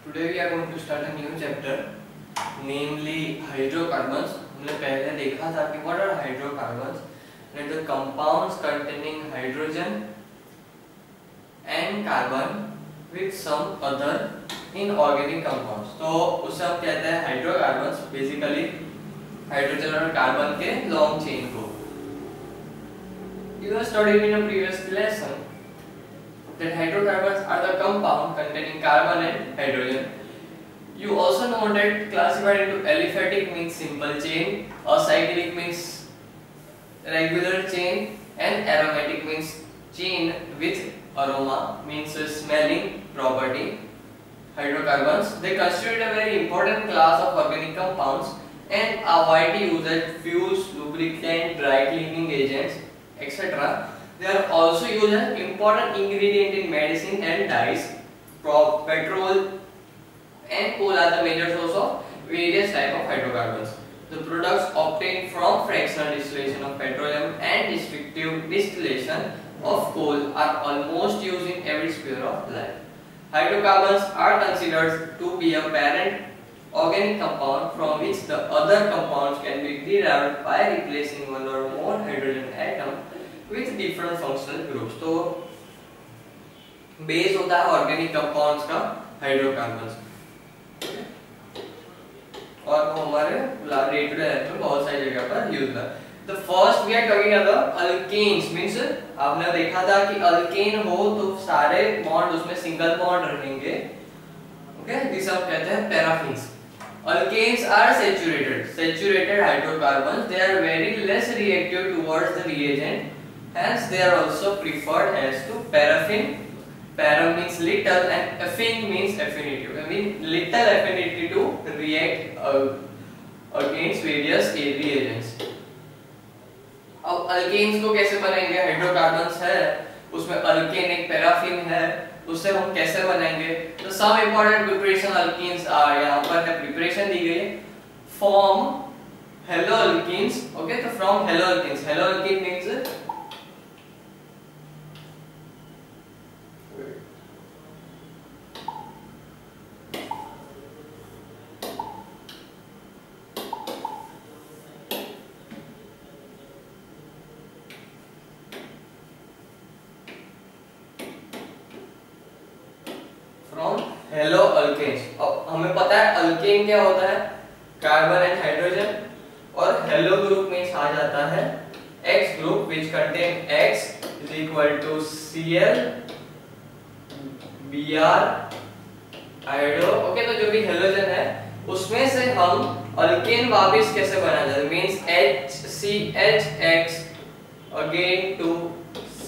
Today we are going to start a new chapter, namely hydrocarbons. हमने पहले देखा था कि what are hydrocarbons? They are the compounds containing hydrogen and carbon with some other inorganic compounds. तो उसे हम कहते हैं hydrocarbons. Basically हाइड्रोजन और कार्बन के लॉन्ग चेन को. You have studied in a previous lesson that hydrocarbons are the compound containing carbon and hydrogen. You also know that classified into aliphatic means simple chain, acyclic means regular chain, and aromatic means chain with aroma, means smelling property. Hydrocarbons, they constitute a very important class of organic compounds and are widely used as fuels, lubricant, dry cleaning agents, etc. They are also used as important ingredient in medicine and dyes. Petrol and coal are the major source of various type of hydrocarbons. The products obtained from fractional distillation of petroleum and restrictive distillation of coal are almost used in every sphere of life. Hydrocarbons are considered to be a parent organic compound from which the other compounds can be derived by replacing one or more hydrogen atom with different functional groups. तो base होता है organic compounds का hydrocarbons, और वो हमारे day to day life में बहुत सारी जगह पर यूज होता है. The first we are talking about alkenes, means आपने देखा था कि अल्केन हो तो सारे बॉन्ड उसमें सिंगल बॉन्ड रहेंगे. ओके, जिसे हम कहते हैं paraffins. Alkanes are saturated hydrocarbons. They are very less reactive towards the reagent. Hence, they are also preferred as to paraffin. Para means little and affin means affinity. I mean little affinity to react against various reagents. अब alkanes को कैसे बनाएंगे? Hydrocarbons है, उसमें alkane एक paraffin है, उससे हम कैसे बनाएंगे? तो some important preparation alkenes are, यहाँ पर है प्रिपरेशन दी गई है. Form haloalkenes. Okay, तो from haloalkenes. Haloalkene means from halo alkanes. अब हमें पता है अल्केन क्या होता है, कार्बन एंड हाइड्रोजन, और हेलो ग्रुप में आ जाता है X group which contain X is equal to Cl Br hydro. Okay, तो जो भी हेलोजन है उसमें से हम अल्केन वापस कैसे बनाया जाए, means HCHX again to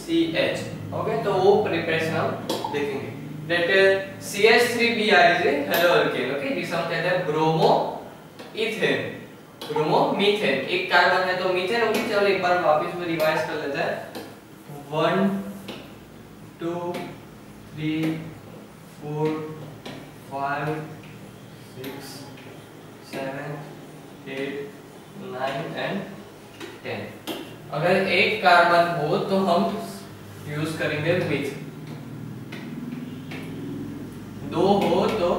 CH. Okay, तो वो प्रिपरेशन हम देखेंगे. That CH3Br is a haloalkane. Okay, जिसे हम कहते हैं ब्रोमो इथेन, ब्रोमो मीथेन. एक कार्बन है तो मीथेन होगी. चलो एक बार वापस में रिवाइज कर लेते हैं. 1 2 3 4 5 6 7 8 9 एंड 10. अगर एक कार्बन हो तो हम यूज करेंगे मिथ, दो हो तो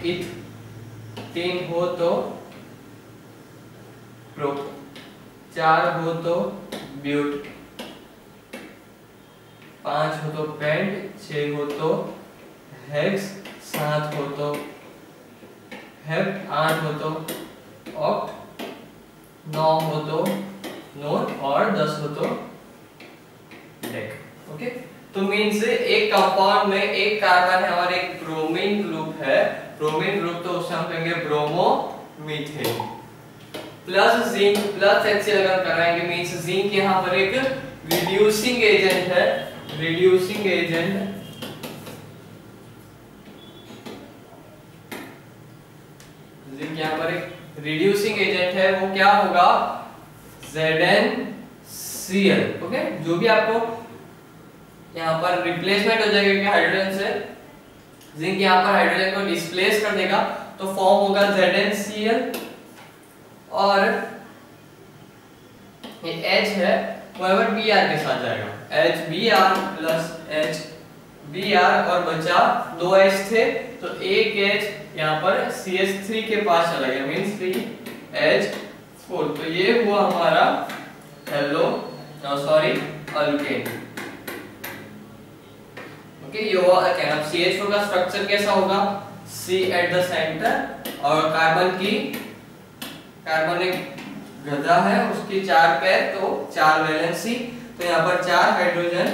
इथ, तीन हो तो प्रोप, चार हो तो ब्यूट, पांच हो तो पेंट, छह हो तो हेक्स, सात हो तो हेप्ट, आठ हो तो ऑक्ट, नौ हो तो नोन, और 10 हो तो डेक. ओके, तो मीन्स एक कंपाउंड में एक कार्बन है और एक ब्रोमीन ग्रुप है. ब्रोमीन ग्रुप तो उससे हम कहेंगे bromo methane. Plus zinc plus HCl अगर कराएंगे, मीन्स जिंक यहाँ पर एक रिड्यूसिंग एजेंट है. रिड्यूसिंग एजेंट जिंक यहाँ पर एक रिड्यूसिंग एजेंट है. वो क्या होगा, ZnCl. ओके, जो भी आपको यहाँ पर रिप्लेसमेंट हो जाएगा हाइड्रोजन से, जिंक यहाँ पर हाइड्रोजन को डिस्प्लेस कर देगा तो फॉर्म होगा ZnCl, और ये H है वो Br के साथ जाएगा. HBr प्लस H Br और बचा 2H थे, तो एक H यहाँ पर CH3 के पास चला गया, मीन्स 3H4। तो ये हुआ हमारा अल्केन। ओके, ये हुआ अल्केन। अब CH4 का स्ट्रक्चर कैसा होगा? C एट द सेंटर और कार्बन एक गधा है, उसकी 4 पैर, तो 4 वैलेंसी, तो यहाँ पर 4 हाइड्रोजन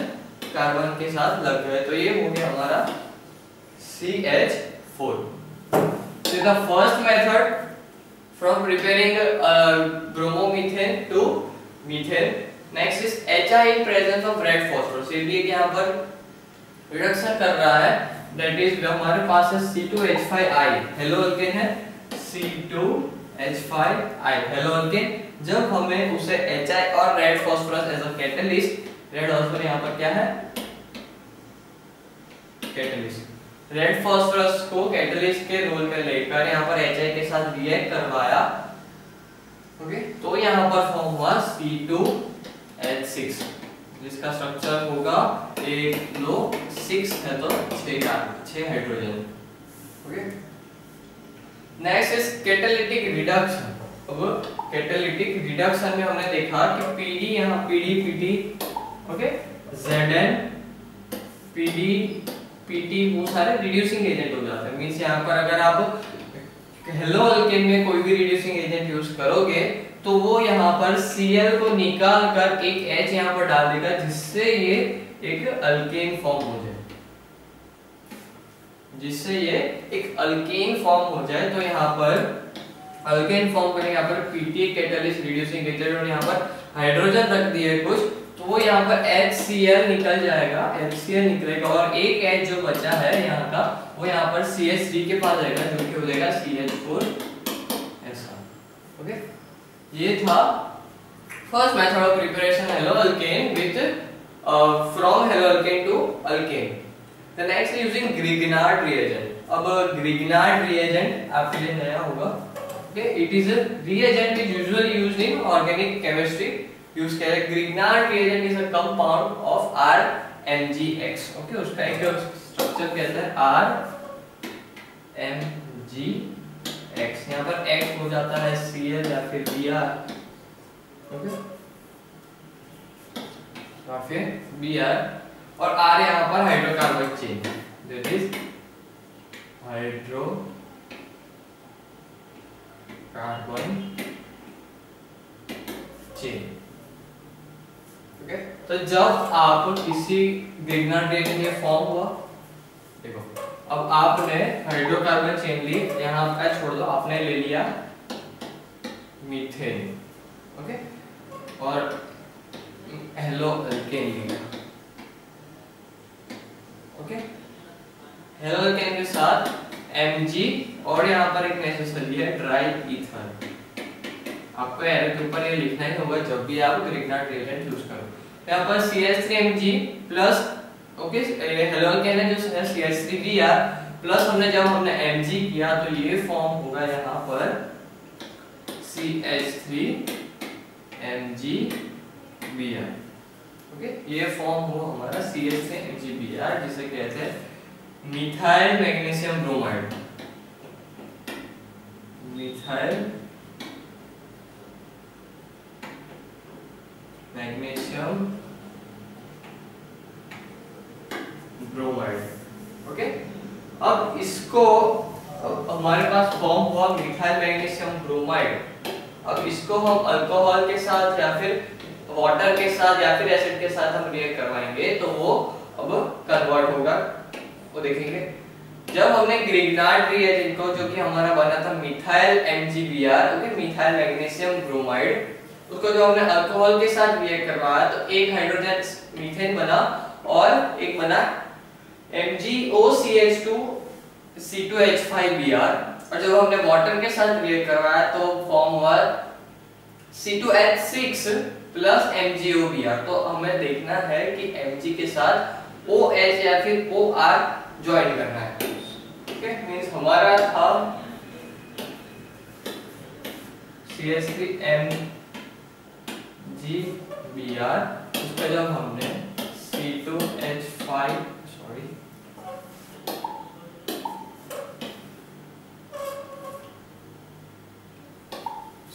कार्बन के साथ लग गए, तो ये हो गया हमारा CH4। So the first method from preparing bromomethane to methane. Next is HI in presence of red phosphorus। ये भी यहाँ पर रिडक्शन कर रहा है, that is हमारे पास है C2H5I, हेलो अल्केन है, C2H5I हेलो अल्केन। जब हमें उसे HI और red phosphorus as a catalyst, red phosphorus यहाँ पर क्या है? कैटलिस्ट। रेड फास्फोरस को कैटलिस्ट के रोल में लेकर यहाँ पर HI के साथ रिएक्ट करवाया, ओके, तो यहाँ पर फॉर्म हुआ C2H6, जिसका स्ट्रक्चर होगा, एक लो 6 है तो 6 hydrogen. Okay, next is catalytic reduction. अब कैटालिटिक रिडक्शन में हमने देखा कि PD यहाँ PD okay, Zn PD PT वो सारे रिड्यूसिंग एजेंट हो जाते हैं। मींस यहाँ पर अगर आप हेलो अल्केन में कोई भी रिड्यूसिंग एजेंट यूज करोगे तो वो यहाँ पर Cl को निकाल कर एक H यहाँ पर डाल देगा, जिससे ये एक अल्केन फॉर्म हो जाए, तो यहाँ पर अल्केन फॉर्म करने यहाँ पर PT कैटलिस्ट रिड्यूसिंग एजेंट और यहाँ पर हाइड्रोजन रख दिए कुछ, तो वो यहाँ पर HCl निकल जाएगा, HCl निकलेगा और एक H जो बचा है यहाँ का वो यहाँ पर CH3 के पास जाएगा, जो कि हो जाएगा CH4 ऐसा। ओके, ये था first method of preparation halo alkane with from halo alkane to alkane. The next is using Grignard reagent. अब ग्रिग्नार्ड रिएजेंट आपके लिए नया होगा। Okay, it is a reagent is usually used in organic chemistry. Use किया है Grignard reagent is a compound of RMgX। Okay, उसका एक structure कहता है RMgX। यहाँ पर X हो जाता है Cl या फिर Br, ओके, या फिर Br, और R यहाँ पर hydrocarbon chain, that is hydrocarbon chain. Okay, तो जब आप किसी ग्रिग्नार्ड रिएजेंट में फॉर्म हुआ, देखो अब आपने हाइड्रोकार्बन चेन ली, यहाँ का छोड़ दो, आपने ले लिया मीथेन, ओके, और हेलो अल्केन लिया, ओके, हेलो अल्केन के साथ Mg और यहाँ पर एक नेसेसरी है ड्राई ईथर। आपको एरो के ऊपर ये लिखना ही होगा जब भी आप ग्रिग्नार्ड रिएजेंट यूज करो। यहाँ पर CH3Mg plus, okay, hello alkane है जो है CH3Br प्लस जब हमने Mg किया तो ये फॉर्म होगा यहाँ पर CH3MgBr। ओके, ये फॉर्म हुआ हमारा CH3MgBr, जिसे कहते हैं methyl magnesium bromide. Methyl magnesium bromide. Okay, अब इसको हमारे पास फॉर्म हुआ मिथाइल मैग्नीशियम ब्रोमाइड। अब इसको हम अल्कोहल के साथ या फिर वाटर के साथ या फिर एसिड के साथ हम रिएक्ट करवाएंगे तो वो अब कन्वर्ट होगा, वो देखेंगे। जब हमने ग्रिग्नार्ड रिएजेंट को, जो कि हमारा बना था methyl MgBr, okay, methyl magnesium bromide, उसको जो हमने अल्कोहल के साथ रिएक्ट करवाया तो एक हाइड्रोजन मीथेन बना और एक बना MgOCH2 C2H5Br, और जब हमने वाटर के साथ रिएक्ट करवाया तो फॉर्म हुआ C2H6 प्लस MgOBr। तो हमें देखना है कि Mg के साथ OH या फिर OR ज्वाइन करना है। ओके, मींस हमारा था CH3MgBr, उसका जब हमने C2H5 सॉरी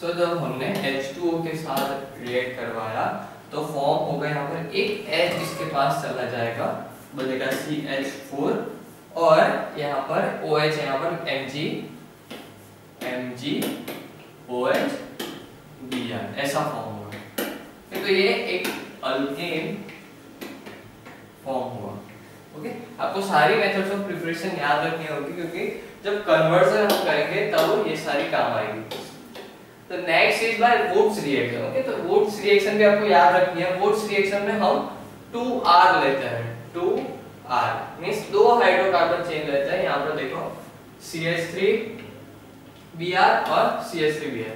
सो जब हमने H2O के साथ रिएक्ट करवाया तो फॉर्म होगा यहाँ पर एक H इसके पास चला जाएगा, बोलेगा CH4 और यहाँ पर OH, यहाँ पर MgOH Br, ऐसा फॉर्म होगा। तो ये एक अल्केन फॉर्म हुआ। ओके, आपको सारी मेथड्स ऑफ प्रिपरेशन याद रखनी होगी क्योंकि जब कन्वर्जन हम करेंगे तब ये सारी काम आएगी। तो next is by Wurtz reaction. Okay, तो वुड्स रिएक्शन भी आपको याद रखनी है। वुड्स रिएक्शन में हम 2R लेते हैं, 2R मींस दो हाइड्रोकार्बन चेन लेते हैं। यहाँ पर देखो CH3Br और CH3Br,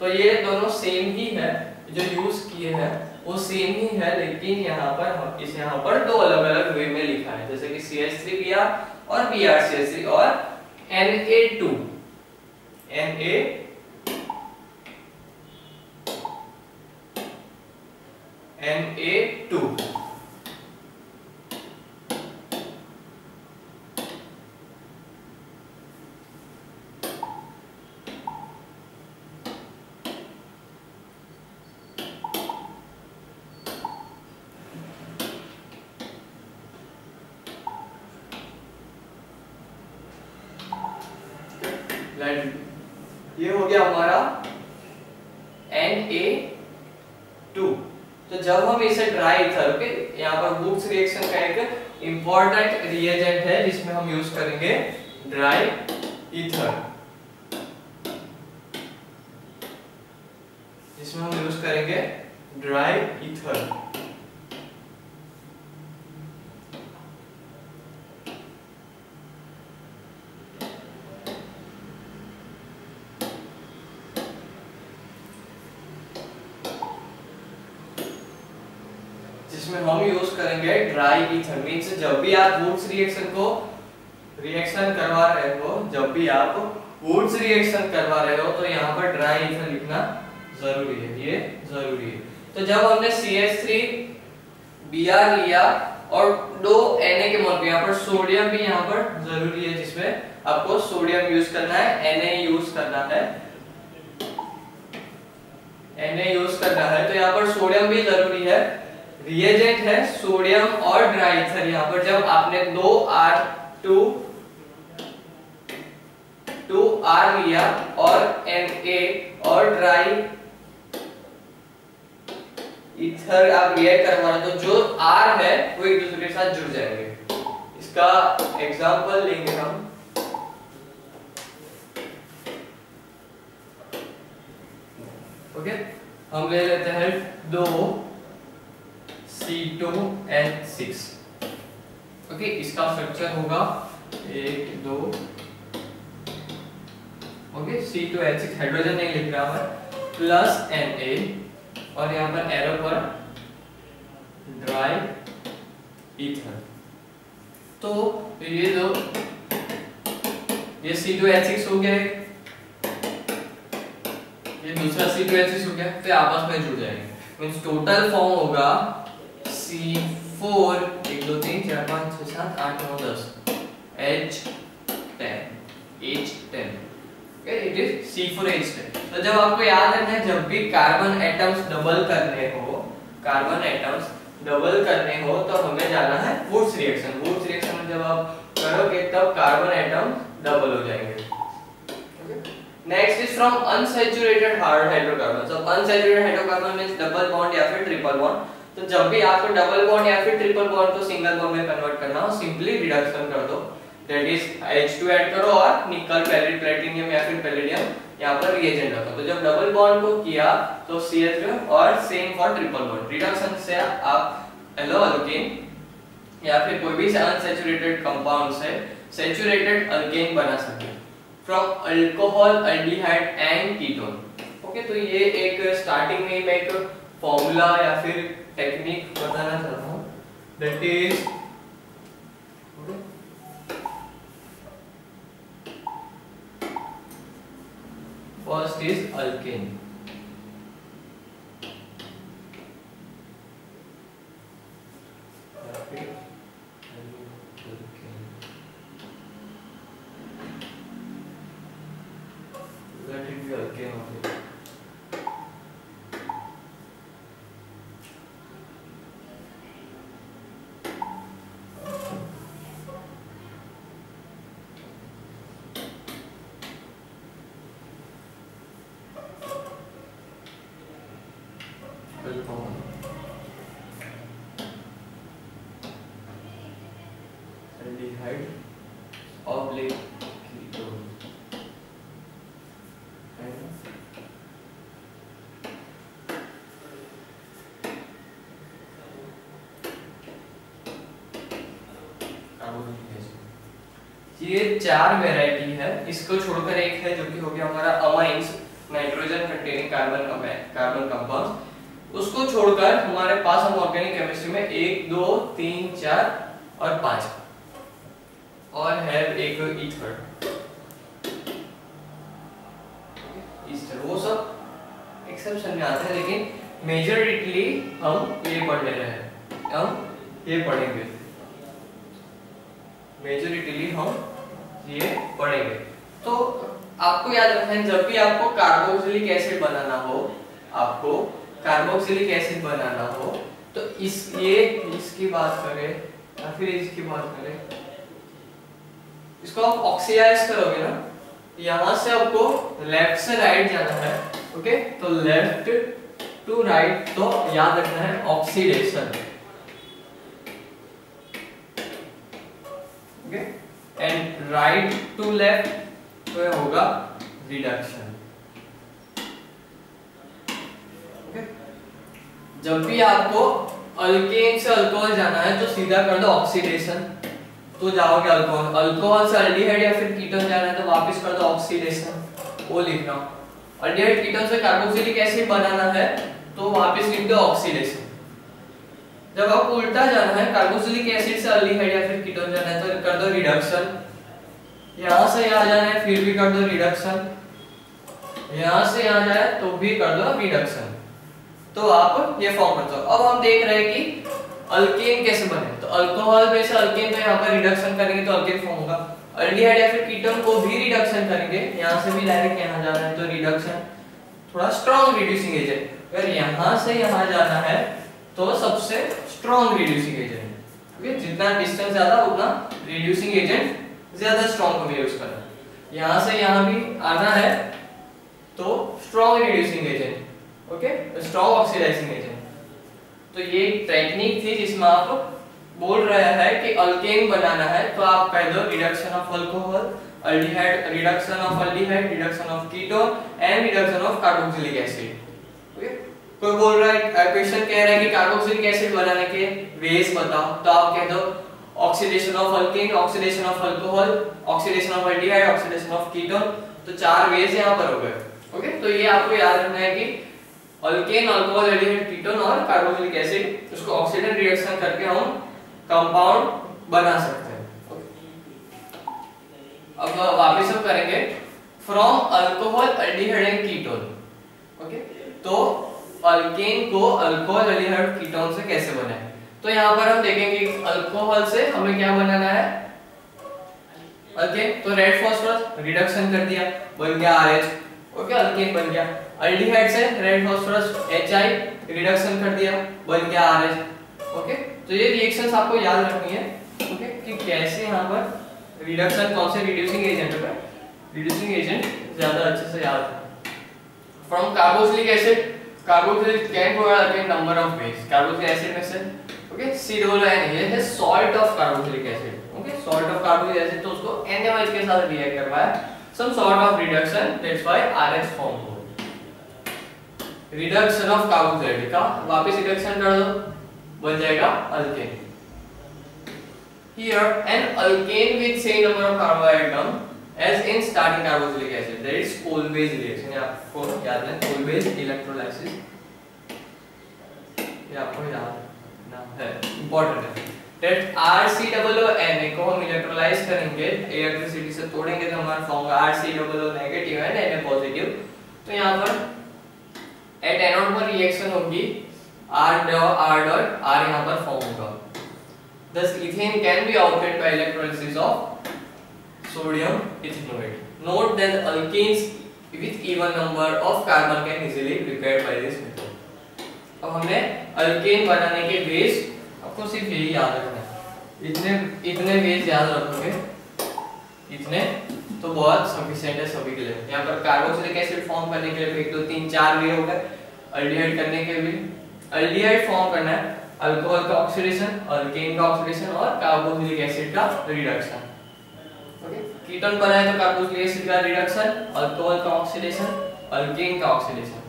तो ये दोनों सेम ही है, जो यूज किए हैं वो सेम ही है, लेकिन यहाँ पर इस यहाँ पर दो अलग अलग वे में लिखा है, जैसे कि CH3Br और BrCH3 और Na2 ये हो गया हमारा Na2। तो जब हम इसे ड्राई ईथर, ओके, यहाँ पर वुड्स रिएक्शन का एक इंपॉर्टेंट रिएजेंट है जिसमें हम यूज करेंगे ड्राई ईथर, जिसमें हम यूज करेंगे ड्राई ईथर। जिसमें हम यूज करेंगे ड्राई ईथर। मींस जब भी आप वुड्स रिएक्शन को रिएक्शन करवा रहे हो, जब भी आप वुड्स रिएक्शन करवा रहे हो तो यहाँ पर ड्राई ईथर लिखना जरूरी है, ये जरूरी है। तो जब हमने CH3Br लिया और दो Na के मॉलिक्यूल, यहाँ पर सोडियम भी यहाँ पर जरूरी है, जिसमें आपको सोडियम यूज करना है, Na यूज करना है, Na यूज करना है। तो यहाँ पर सोडियम भी जरूरी है, रिएजेंट है सोडियम और ड्राई ईथर। यहाँ पर जब आपने 2R लिया और Na और ड्राई ईथर आप रिएक्ट करवा रहे, तो जो R है वो एक दूसरे के साथ जुड़ जाएंगे। इसका एग्जांपल लेंगे हम। ओके, हम ले लेते हैं 2C2H6। ओके, इसका स्ट्रक्चर होगा 1 2। ओके, C2H6 हाइड्रोजन नहीं लिख रहा मैं, प्लस Na और यहाँ पर एरो पर ड्राई ईथर। तो ये C2H6 हो गया, ये दूसरा C2H6 हो गया, तो आपस में जुड़ जाएंगे। मींस टोटल फॉर्म होगा C4 1 2 3 4 5 6 7 8 9 10 H10। It is C4H10। तो जब आपको याद रखना है, जब भी कार्बन एटम्स डबल करने हो तो हमें जाना है वुड्स रिएक्शन। वुड्स रिएक्शन में जब आप करोगे तब कार्बन एटम डबल हो जाएंगे। Next is from unsaturated hydrocarbon. So unsaturated hydrocarbon means double bond या फिर ट्रिपल बॉन्ड। तो जब भी आपको डबल बॉन्ड या फिर ट्रिपल बॉन्ड को सिंगल बॉन्ड में कन्वर्ट करना हो, सिंपली रिडक्शन कर दो, दैट इज H2 ऐड करो और निकल प्लेटिनियम या फिर पैलेडियम यहाँ पर रिएजेंट रखो। तो जब डबल बॉन्ड को किया तो CH2 और same for triple bond. Reduction से आप एलो अल्केन या फिर कोई भी अनसैचुरेटेड कंपाउंड से सैचुरेटेड अल्केन बना सकते हैं from alcohol, aldehyde and ketone. Okay, तो ये एक स्टार्टिंग में मैं एक फॉर्मूला या फिर टेक्निक बताना चाहता हूँ, that is first is alkane. ये 4 वैरायटी है, इसको छोड़कर एक है जो कि हो गया हमारा amines, nitrogen containing carbon compound. उसको छोड़कर हमारे पास हम ऑर्गेनिक केमिस्ट्री में 1 2 3 4 और 5 और है एक ईथर, वो सब एक्सेप्शन में आते हैं, लेकिन मेजॉरिटली हम ये पढ़ ले रहे हैं, हम ये पढ़ेंगे, मेजॉरिटली हम ये पढ़ेंगे। तो आपको याद रखना है, जब भी आपको कार्बोक्सिलिक एसिड बनाना हो, आपको कार्बोक्सिलिक एसिड बनाना हो, तो इसकी बात करें या फिर इसकी बात करें, इसको आप ऑक्सीडाइज करोगे ना, यहां से आपको लेफ्ट से राइट जाना है, ओके, तो लेफ्ट टू राइट, तो याद रखना है oxidation, okay, and right to left तो ये होगा रिडक्शन, ओके। जब भी आपको अल्केन से अल्कोहल जाना है तो सीधा कर दो ऑक्सीडेशन, तो जाओगे अल्कोहल, अल्कोहल से अल्डिहाइड या फिर कीटोन जाना है तो वापस कर दो ऑक्सीडेशन, वो लिख रहा हूं। अल्डिहाइड कीटोन से कार्बोक्सिलिक एसिड बनाना है तो वापस लिख दो ऑक्सीडेशन। जब आपको उल्टा जाना है, कार्बोक्सिलिक एसिड से अल्डिहाइड या फिर कीटोन जाना है तो कर दो रिडक्शन, यहां से यहां जाना है फिर भी कर दो रिडक्शन, यहां से यहां जाए तो भी कर दो रिडक्शन, तो आप ये फॉर्म करते हो। अब हम देख रहे हैं कि अल्केन कैसे बने, तो अल्कोहल में से अल्केन को यहां पर रिडक्शन करेंगे तो अल्केन फॉर्म होगा, अल्डिहाइड या फिर कीटोन को भी रिडक्शन करेंगे, यहां से भी डायरेक्ट यहां जाना है तो रिडक्शन, थोड़ा स्ट्रांग रिड्यूसिंग एजेंट, अगर यहां से यहां जाना है तो सबसे स्ट्रांग रिड्यूसिंग एजेंट, ओके, जितना डिस्टेंस ज्यादा उतना रिड्यूसिंग एजेंट ज्यादा स्ट्रांग हमें यूज करना है। यहां से यहां भी आना है तो strong reducing agent, okay, strong oxidising agent. तो ये टेक्निक थी जिसमें आप बोल रहे हैं कि अल्केन बनाना है तो आप कह दो reduction of alcohol, aldehyde, reduction of aldehyde, reduction of ketone and reduction of carboxylic acid, okay. कोई बोल रहा है, क्वेश्चन कह रहा है कि कार्बोक्सिलिक एसिड बनाने के वेज बताओ, तो आप कह दो oxidation of alkane, oxidation of alcohol, oxidation of aldehyde, oxidation of ketone, तो 4 वेज यहां पर हो गए, ओके। तो ये आपको याद रखना है कि अल्केन, अल्कोहल, अल्डिहाइड, कीटोन और कार्बोक्सिलिक एसिड, उसको ऑक्सीडेशन रिएक्शन करके हम कंपाउंड बना सकते हैं, ओके। अब वापस हम करेंगे from alcohol, aldehyde and ketone, okay. तो अल्केन को अल्कोहल, अल्डिहाइड, कीटोन से कैसे बनाए, तो यहाँ पर हम देखेंगे अल्कोहल से हमें क्या बनाना है, अल्केन, तो रेड फास्फोरस रिडक्शन कर दिया, बन गया RH, ओके, अल्केन बन गया। अल्डिहाइड से रेड फास्फोरस HI रिडक्शन कर दिया, बन गया RH, ओके। तो ये रिएक्शंस आपको याद रखनी है, ओके, कि कैसे यहाँ पर रिडक्शन, कौन से रिड्यूसिंग एजेंट है, रिड्यूसिंग एजेंट ज्यादा अच्छे से याद है। From carboxylic acid, carboxylic can provide a number of ways, carboxylic acid में से, ओके, COON, ये है salt of carboxylic acid, okay, salt of carboxylic acid, तो उसको NaOH के साथ रिएक्ट करवाया, some sort of reduction, that's why RH form हो। रिडक्शन ऑफ कार्बोक्सिलिक का वापस रिडक्शन कर दो, बन जाएगा alkane. Here an alkane with same number of carbon atom as in starting carboxylic acid, that is Kolbe's reaction, ये आपको याद है, Kolbe's electrolysis, ये आपको याद ना है, important है। That RCOON को हम इलेक्ट्रोलाइज करेंगे, इलेक्ट्रिसिटी से तोड़ेंगे तो हमारा फॉर्म होगा RCOO negative and Na positive, तो यहाँ पर एट एनोड पर रिएक्शन होगी, R यहाँ पर फॉर्म होगा। Thus ethane can be obtained by electrolysis of sodium ethanoate. Note that alkanes with even number of carbon can easily be prepared by this method. अब हमने अल्केन बनाने के veg, आपको सिर्फ यही याद रखना है, इतने वेज याद रखोगे, इतने तो बहुत सफिशिएंट है सभी के लिए। यहाँ पर कार्बोक्सिलिक एसिड फॉर्म करने के लिए 1 2 3 4 वे हो गए, अल्डिहाइड करने के लिए, अल्डिहाइड फॉर्म करना है, अल्कोहल का ऑक्सीडेशन, अल्केन का ऑक्सीडेशन और कार्बोक्सिलिक एसिड का रिडक्शन, ओके। कीटोन बनाए तो कार्बोक्सिलिक एसिड का रिडक्शन, अल्कोहल का ऑक्सीडेशन, अल्केन का ऑक्सीडेशन।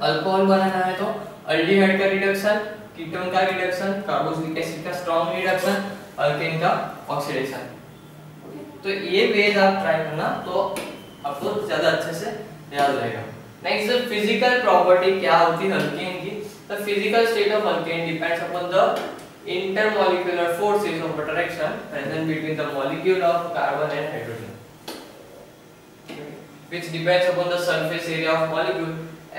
अल्कोहल बनाना है तो अल्डिहाइड का रिडक्शन, कीटोन का रिडक्शन, कार्बोक्सिलिक एसिड का स्ट्रांग रिडक्शन, अल्केन का ऑक्सीडेशन, ओके। तो ये वेज आप ट्राई करना तो आपको ज्यादा अच्छे से याद रहेगा। नेक्स्ट फिजिकल प्रॉपर्टी क्या होती है अल्केन की। The physical state of alkane depends upon the intermolecular forces of attraction present between the molecule of carbon and hydrogen, which depends upon the surface area of molecule.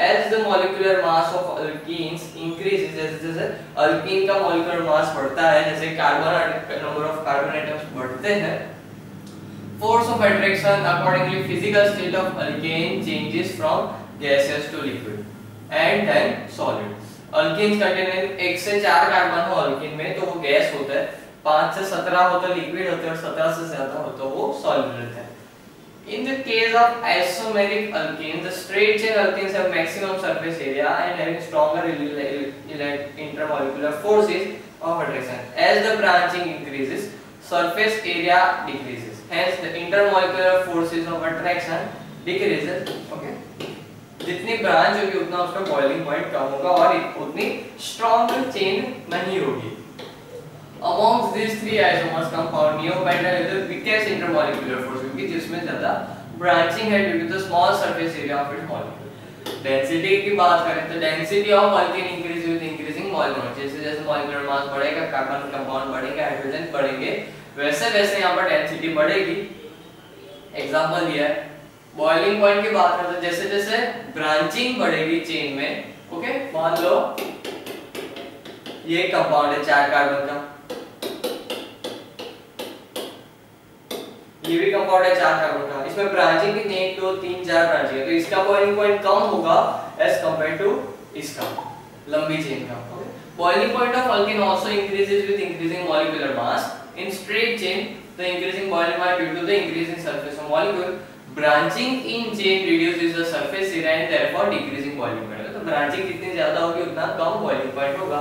As the molecular mass of alkenes increases, जैसे alkyne का molecular mass बढ़ता है, जैसे carbon number of carbon atoms बढ़ते हैं, force of attraction accordingly physical state of alkane changes from gaseous to liquid and then solid. Alkenes containing 1 से 4 carbon हो alkyne में तो वो गैस होता है, 5 से 17 हो तो लिक्विड होता है और 17 से ज्यादा हो तो वो सॉलिड रहता है। In the case of isomeric alkenes, the straight chain alkenes have maximum surface area and having stronger intermolecular forces of attraction. As the branching increases, surface area decreases. Hence, the intermolecular forces of attraction decreases. Okay. जितनी branch होगी उतना उसका boiling point कम होगा और उतनी strong chain नहीं होगी। Amongst these three isomers compound neopentyl is the weakest intermolecular force क्योंकि जिसमें ज्यादा ब्रांचिंग है due to the small surface area of its molecule। Density की बात करें तो density of alkane increase with increasing molecular, जैसे जैसे मॉलिक्यूलर मास बढ़ेगा कार्बन कंपाउंड बढ़ेगा हाइड्रोजन बढ़ेंगे वैसे वैसे यहाँ पर डेंसिटी बढ़ेगी। एग्जांपल दिया है बॉइलिंग पॉइंट की बात करते हैं, जैसे जैसे ब्रांचिंग बढ़ेगी चेन में, ओके मान लो ये कंपाउंड है 4 कार्बन का, ये भी कंपाउंड है 4 कार्बन का, इसमें ब्रांचिंग कितनी 1 2 3 4 ब्रांचिंग है तो इसका बॉइलिंग पॉइंट कम होगा एज कंपेयर टू इसका लंबी चेन का। Boiling point of alkane also increases with increasing molecular mass in straight chain, the increasing boiling point due to the increasing surface of molecule. Branching in chain reduces the surface area and therefore decreasing boiling point। तो branching जितनी ज्यादा होगी उतना कम boiling point होगा।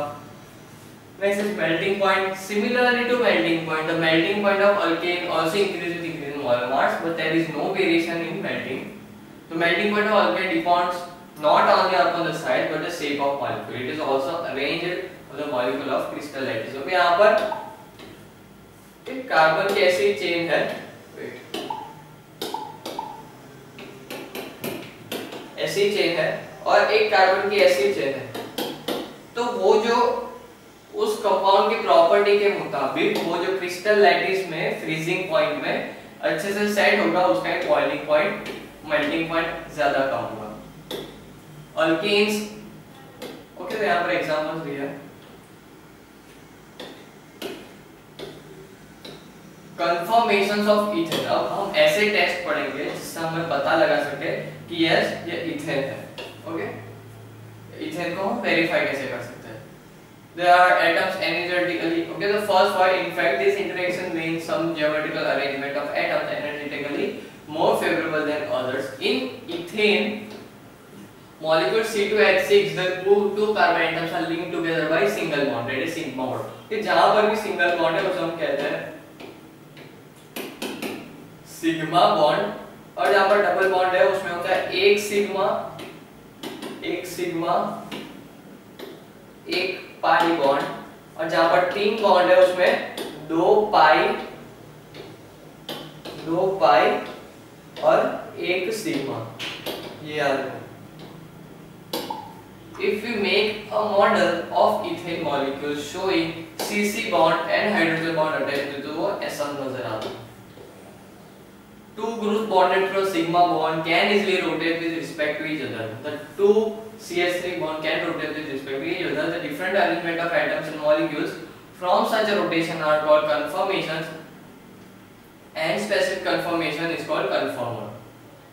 Next is melting point। Similarly to melting point, the melting point of alkane also increases with increasing molar mass, but there is no variation in melting। The melting point of alkane depends not only upon the size but the shape of molecule। It is also arranged of the molecule of crystal lattice। तो यहाँ पर एक carbon की ऐसी chain है, ऐसी chain है और एक कार्बन की ऐसी चेन है, तो वो जो उस कंपाउंड की प्रॉपर्टी के मुताबिक वो जो क्रिस्टल लैटिस में फ्रीजिंग पॉइंट में अच्छे से सेट होगा उसका एक बॉइलिंग पॉइंट मेल्टिंग पॉइंट ज्यादा कम होगा। अल्कीन्स ओके तो यहाँ पर एग्जांपल्स दिया है। कन्फर्मेशंस ऑफ इथेन, अब हम ऐसे टेस्ट पढ़ेंगे जिससे हमें पता लगा सके कि यस ये इथेन है। ओके इथेन को हम वेरीफाई कैसे कर सकते हैं। There are atoms energetically, okay, the first one, in fact this interaction means some geometrical arrangement of atoms energetically more favorable than others. In ethane molecule C2H6 the two carbon atoms are linked together by single bond, that is sigma bond। कि जहां पर भी single bond है उसे हम कहते हैं sigma bond और जहां पर डबल बॉन्ड है उसमें होता है एक सिग्मा एक पाई बॉन्ड और जहां पर 3 बॉन्ड है उसमें 2 पाई और एक सिग्मा। ये याद रखो। If we make a model of ethane molecule showing CC bond and hydrogen bond attached तो वो ऐसा नजर आता है। Two groups bonded through a sigma bond can easily rotate with respect to each other. The two CH3 bond can rotate with respect to each other. The different arrangement of atoms and molecules from such a rotation are called conformations, and specific conformation is called conformer.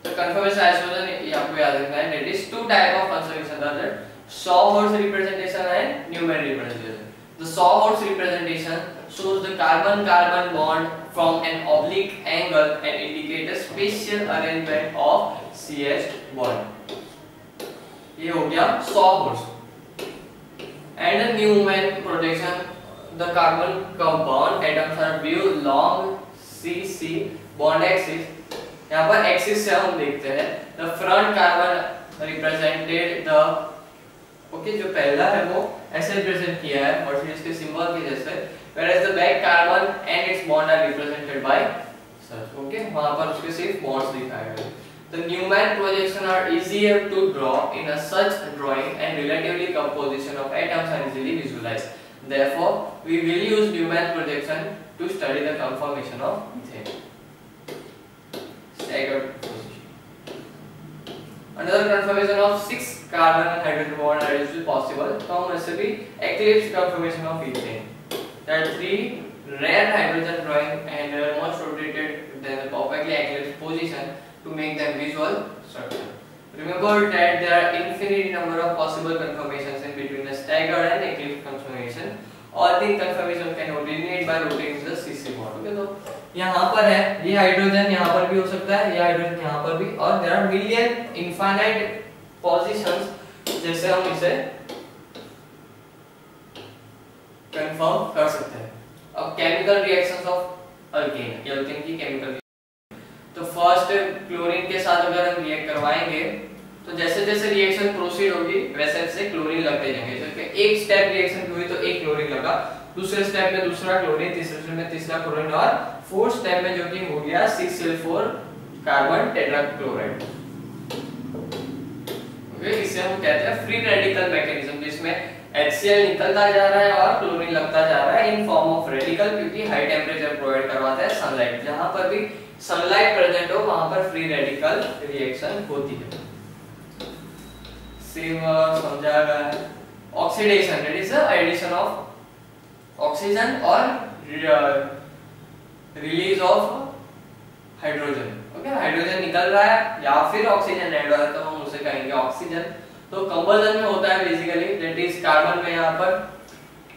The conformation isolation ये आपको याद रखना है। That is two type of conformation are there: sawhorse representation and Newman representation. The sawhorse representation shows the carbon-carbon bond from an oblique angle and indicate a special arrangement of CH bond. ये हो गया sawhorse. And a Newman projection, the carbon compound atoms are viewed along CC bond axis. यहाँ पर axis से हम देखते हैं the front carbon represented the okay जो पहला है वो ऐसे रिप्रेजेंट किया है और फिर इसके सिंबल के जैसे, whereas the back carbon and its bond are represented by such, okay, वहां पर उसके सिर्फ बॉन्ड्स दिखाए गए। The Newman projection are easier to draw in a such drawing and relatively composition of atoms are easily visualized. Therefore, we will use Newman projection to study the conformation of methane. Staggered position. Another conformation of 6 carbon and hydrogen bond are usually possible. तो हम ऐसे भी eclipse conformation of methane. There are 3 rare hydrogen drawing and most rotated then the perfectly eclipsed position to make them visual structure. Remember that there are infinite number of possible conformations in between the staggered and eclipsed conformation. All the conformations can originate by rotating the CC bond. Okay, तो यहाँ पर है ये hydrogen, यहाँ पर भी हो सकता है, ये हाइड्रोजन यहाँ पर भी, और there are million infinite positions जैसे हम इसे कंफर्म कर सकते हैं। अब chemical reactions of alkane, alkane की केमिकल, तो फर्स्ट क्लोरीन के साथ अगर हम रिएक्ट करवाएंगे तो जैसे जैसे रिएक्शन प्रोसीड होगी वैसे वैसे क्लोरीन लगते जाएंगे। जैसे एक स्टेप रिएक्शन हुई तो एक क्लोरीन लगा, दूसरे स्टेप में दूसरा क्लोरीन, तीसरे स्टेप में तीसरा क्लोरीन, और फोर्थ स्टेप में जो कि हो गया 6 कार्बन टेट्राक्लोराइड। ओके, इसे हम कहते हैं फ्री रेडिकल मैकेनिज्म, जिसमें HCl निकलता जा रहा है और क्लोरीन लगता जा रहा है इन फॉर्म ऑफ रेडिकल, क्योंकि हाई टेम्परेचर प्रोवाइड करवाता है सनलाइट। जहां पर भी सनलाइट प्रेजेंट हो वहां पर फ्री रेडिकल रिएक्शन होती है। सेम समझा गया है। Oxidation, that is the addition of oxygen और release of hydrogen. Okay, hydrogen निकल रहा है या फिर ऑक्सीजन ऐड हो रहा है तो हम उसे कहेंगे ऑक्सीजन। तो कंबसन में होता है बेसिकली, दैट इज कार्बन में यहाँ पर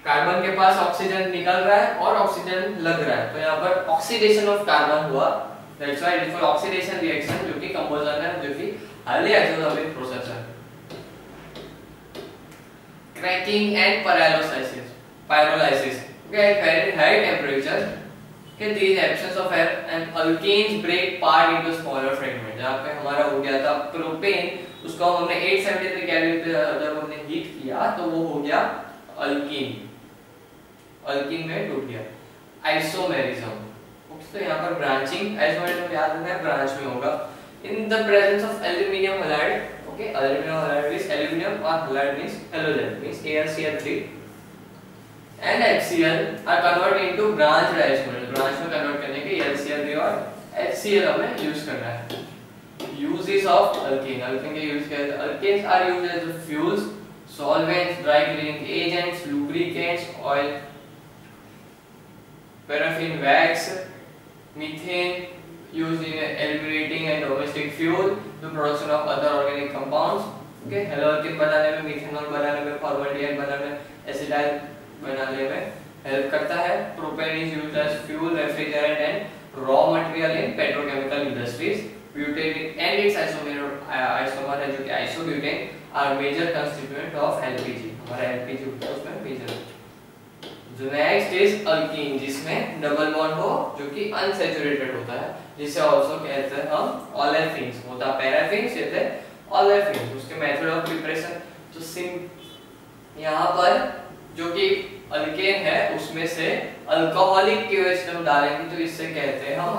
कार्बन के पास ऑक्सीजन निकल रहा है और ऑक्सीजन लग रहा है, तो यहाँ पर ऑक्सीडेशन ऑफ कार्बन हुआ। That's why it is for oxidation reaction, जो कि कंबसन है, जो कि हाईली एक्सोथर्मिक प्रोसेस है। Cracking and pyrolysis, okay, at very high temperature, okay, these absence of air and alkanes break part into smaller fragments। जहाँ पे हमारा हो गया था प्रोपेन, उसको हमने 873 केल्विन पे जब हमने हीट किया तो वो हो गया अल्कीन, अल्कीन में टूट गया। आइसोमेरिज्म, तो यहाँ पर ब्रांचिंग, आइसोमेरिज्म याद रखना है ब्रांच में होगा। In the presence of aluminium halide, okay, aluminium halide means aluminium और halide means halogen, means AlCl3 and HCl are converted into branched isomers। Branch में कन्वर्ट करने के AlCl3 और HCl हमें यूज करना है। Uses of alkane, alkane के use क्या है? Alkanes are used as fuels, solvents, dry cleaning agents, lubricants, oil, paraffin wax, methane used in illuminating and domestic fuel, the production of other organic compounds, okay, हेलोअल्केन बनाने में, methanol बनाने में, formaldehyde बनाने में, acetyl बनाने में हेल्प करता है। Propane is used as fuel, refrigerant and raw material in petrochemical industries. Butane and its isomer है जो कि isobutane are major constituent of LPG. हमारा एलपीजी होता है उसमें मेजर। जो नेक्स्ट इज अल्कीन, जिसमें डबल बॉन्ड हो जो कि अनसैचुरेटेड होता है, जिसे आल्सो कहते हैं हम ओलेफिन्स। होता पैराफिन्स, ये थे ओलेफिन्स। उसके मेथड ऑफ प्रिपरेशन तो सिम यहाँ पर जो कि अल्केन है उसमें से अल्कोहलिक केओएच हम डालेंगे तो इससे कहते हैं हम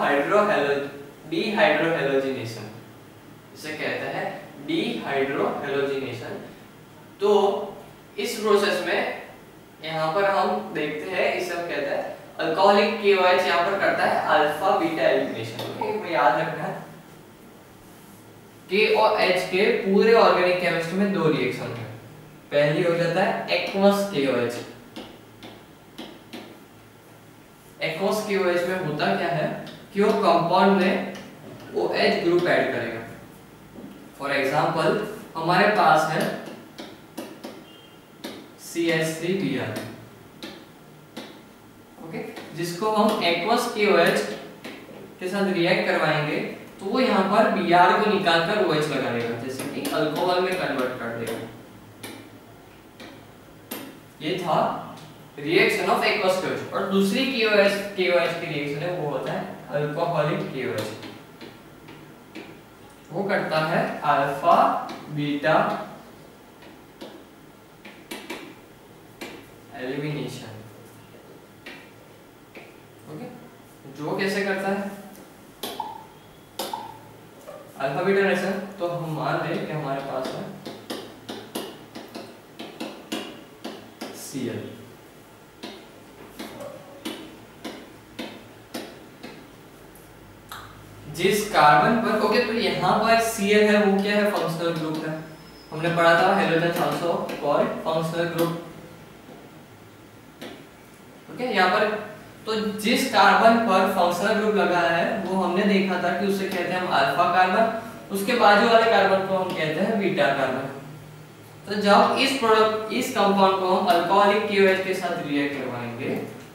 डीहाइड्रोहेलोजिनेशन, इसे कहते हैं डीहाइड्रोहेलोजिनेशन। तो इस प्रोसेस में यहाँ पर हम देखते हैं, इसे हम कहते हैं अल्कोहलिक केओएच यहाँ पर करता है अल्फा बीटा एलिमिनेशन। ओके, याद रखना है के और एच के पूरे ऑर्गेनिक केमिस्ट्री में दो रिएक्शन है। पहली हो जाता है एक्वस केओएच। एक्वस केओएच में होता क्या है कि वो कंपाउंड में OH ग्रुप ऐड करेगा। फॉर एग्जांपल हमारे पास है CH3Br, ओके, जिसको हम एक्वस KOH के साथ रिएक्ट करवाएंगे तो वो यहाँ पर Br को निकालकर OH लगा देगा, जैसे कि अल्कोहल में कन्वर्ट कर देगा। ये था रिएक्शन ऑफ एक्वस KOH। और दूसरी KOH की रिएक्शन है वो होता है अल्कोहलिक KOH। वो करता है अल्फा बीटा एलिमिनेशन। ओके, जो कैसे करता है अल्फा बीटा रिलेशन, तो हम मान लें कि हमारे पास है Cl। जिस कार्बन पर ओके, तो यहाँ पर Cl है वो क्या है, फंक्शनल ग्रुप है। हमने पढ़ा था halogen also called functional group. Okay, यहाँ पर तो जिस कार्बन पर फंक्शनल ग्रुप लगा है वो हमने देखा था कि उसे कहते हैं हम अल्फा कार्बन, उसके बाजू वाले कार्बन को हम कहते हैं बीटा कार्बन। तो जब इस कंपाउंड को हम अल्कोहलिक KOH के साथ रिएक्ट करवाएंगे,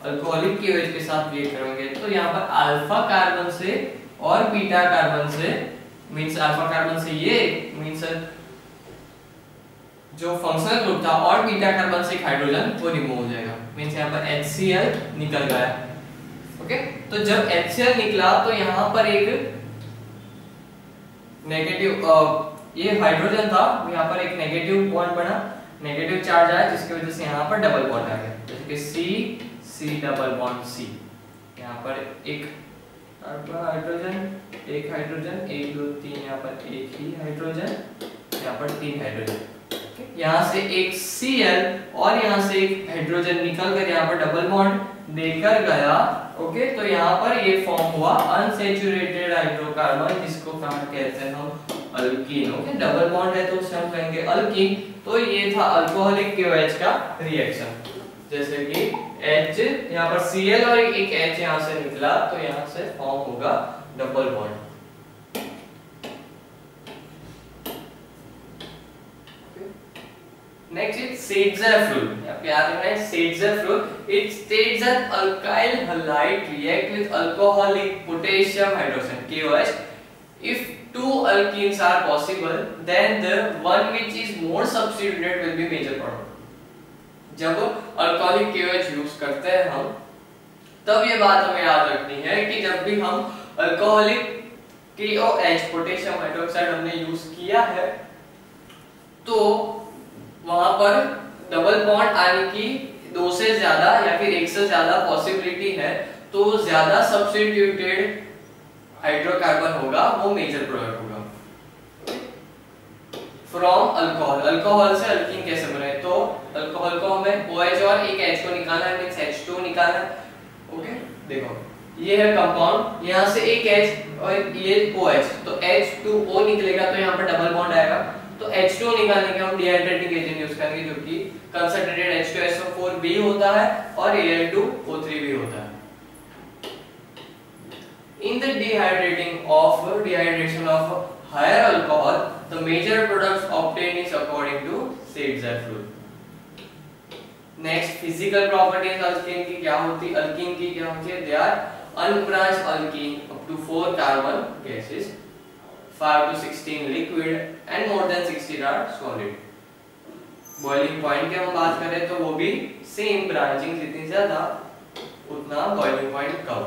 अल्कोहलिक KOH के साथ रिएक्ट करवाएंगे, तो यहाँ पर अल्फा कार्बन से और बीटा कार्बन से मींस अल्फा कार्बन से ये मींस जो फंक्शनल ग्रुप था और बीटा कार्बन से एक हाइड्रोजन वो रिमूव हो जाएगा, मींस यहाँ पर HCl निकल गया। ओके, तो जब HCl निकला तो यहाँ पर एक नेगेटिव ये हाइड्रोजन था, यहाँ पर एक नेगेटिव बॉन्ड बना, नेगेटिव चार्ज आया, जिसकी वजह से यहाँ पर डबल बॉन्ड आ गया, जैसे कि C डबल बॉन्ड C। यहाँ पर एक हाइड्रोजन, एक हाइड्रोजन, 1 2 3, यहाँ पर एक ही हाइड्रोजन, यहाँ पर 3 हाइड्रोजन। यहाँ से एक Cl और यहाँ से एक हाइड्रोजन निकल कर यहाँ पर डबल बॉन्ड देकर गया। ओके, तो यहाँ पर ये फॉर्म हुआ अनसैचुरेटेड हाइड्रोकार्बन, जिसको कहते हैं हम अल्कीन। ओके, डबल बॉन्ड है तो उसे हम कहेंगे अल्कीन। तो ये था अल्कोहलिक KOH का रिएक्शन, जैसे कि H यहाँ पर Cl और एक H यहाँ से निकला, तो यहाँ से फॉर्म होगा double bond. Next is Setzer rule. याद रखना है Setzer rule. It states that alkyl halide react with alcoholic potassium hydrogen KOH. If two alkenes are possible, then the one which is more substituted will be major product. जब alcoholic KOH use करते हैं हम, तब ये बात हमें याद रखनी है कि जब भी हम alcoholic KOH पोटेशियम हाइड्रोक्साइड हमने यूज किया है, तो वहां पर डबल बॉन्ड आने की 2 से ज्यादा या फिर 1 से ज्यादा पॉसिबिलिटी है, तो ज्यादा सब्स्टिट्यूटेड हाइड्रोकार्बन होगा वो मेजर प्रोडक्ट होगा फ्रॉम अल्कोहल। अल्कोहल से अल्कीन कैसे बने, तो अल्कोहल को हमें OH और एक H को निकालना है, मींस H2 निकालना है। ओके, देखो ये है कंपाउंड, यहाँ से एक H और ये OH, तो H2O निकलेगा, तो यहाँ पर डबल बॉन्ड आएगा। तो H2 निकालने के हम डिहाइड्रेटिंग एजेंट यूज करेंगे, जो कि कंसंट्रेटेड H2SO4 भी होता है और Al2O3 भी होता है। In the dehydration of higher alcohol, the major products obtained is according to Setzer rule. Next, physical properties alkene की क्या होती, alkene की क्या होती है? They are unbranched alkene up to 4 carbon gases, 5 to 16 liquid and more than 16 are solid. Boiling point की हम बात करें तो वो भी सेम, ब्रांचिंग जितनी ज्यादा उतना बॉइलिंग पॉइंट कम।